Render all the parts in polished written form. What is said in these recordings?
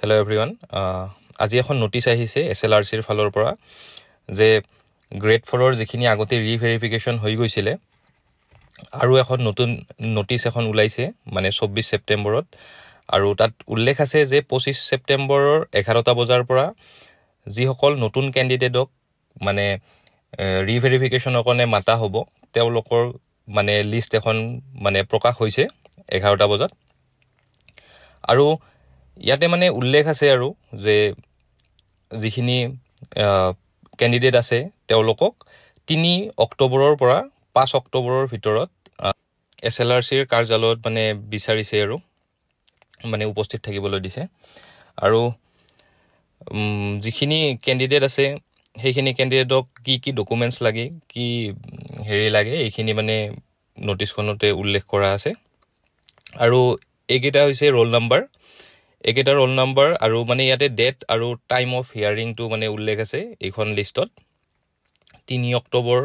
Hello everyone. আজি এখন notice আহিছে SLRCৰ ফালৰ পৰা যে গ্ৰেড 4ৰ যিখিনি আগতে ৰিভেৰিফিকেশন হৈ গৈছিল আৰু এখন নতুন নোটিছ এখন ওলাইছে মানে 24 সেপ্টেম্বৰত আৰু তাত উল্লেখ আছে যে 25 সেপ্টেম্বৰৰ 11টা বজাৰ পৰা যিসকল নতুন ক্যান্ডিডেটক মানে ৰিভেৰিফিকেশনৰ কাৰণে মাতা হ'ব তেওঁলোকৰ মানে লিষ্ট এখন মানে প্ৰকাশ হৈছে 11টা বজাত আৰু ইয়াতে মানে উল্লেখ আছে আৰু যে যিখিনি ক্যান্ডিডেট আছে তেওঁলোকক 3 অক্টোবৰৰ পৰা 5 অক্টোবৰৰ ভিতৰত SLRCৰ কাৰ্যালয়ত মানে বিচাৰিছে আৰু মানে উপস্থিত থাকিবলৈ দিছে আৰু যিখিনি ক্যান্ডিডেট আছে সেইখিনি ক্যান্ডিডেটক কি ডকুমেন্টস লাগে কি হেৰি লাগে এইখিনি মানে নোটিছখনতে উল্লেখ কৰা আছে আৰু একেটা হৈছে ৰোল নাম্বাৰ একেটা ৰোল নাম্বাৰ আৰু মানে ইয়াতে ডেট আৰু টাইম অফ হিয়াৰিং টু মানে উল্লেখ আছে এইখন লিষ্টত 3 অক্টোবৰ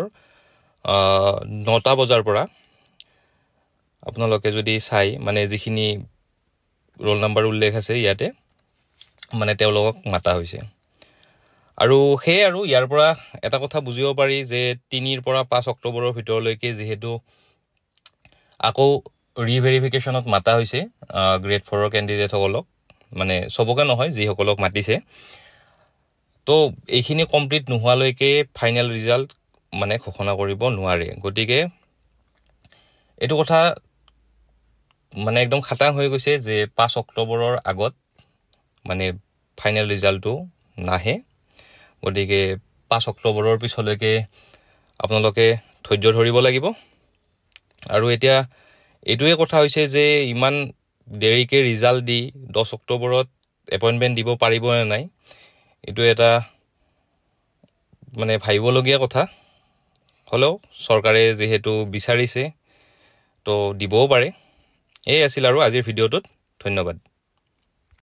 9টা বজাৰ পৰা আপোনালোকে যদি চাই মানে যিখিনি ৰোল নাম্বাৰ উল্লেখ আছে ইয়াতে মানে তেওঁলোকক মাতা হৈছে আৰু সেই আৰু ইয়াৰ পৰা এটা কথা বুজিব পাৰি যে 3 ৰ পৰা 5 অক্টোবৰৰ ভিতৰলৈকে যেহেতু আকৌ ৰিভেৰিফিকেশনত মাতা হৈছে গ্ৰেড 4ৰ ক্যান্ডিডেট সকলক মানে সবকে নহয় যি সকলক মাতিছে তো এইখিনি কমপ্লিট নোহোৱালৈকে ফাইনাল ৰিজাল্ট মানে ঘোষণা কৰিব নোৱাৰে গতিকে এটো কথা মানে একদম খাটাং হৈ গৈছে যে 5 অক্টোবৰৰ আগত মানে ফাইনাল ৰিজাল্টটো নাহে গতিকে 5 অক্টোবৰৰ পিছলৈকে আপোনালোকে ধৈৰ্য ধৰিব লাগিব আৰু এতিয়া এটোৱে কথা হৈছে যে ইমান দেৰিকে ৰিজাল্ট দি 10 অক্টোবৰত এপইন্টমেন্ট দিব পাৰিব নে নাই এটো এটা মানে ভাইবলগীয়া কথা হলো সৰকাৰে যেহেতু বিচাৰিছে তো দিবও পাৰে এই আছিল আৰু আজিৰ ভিডিওটোত ধন্যবাদ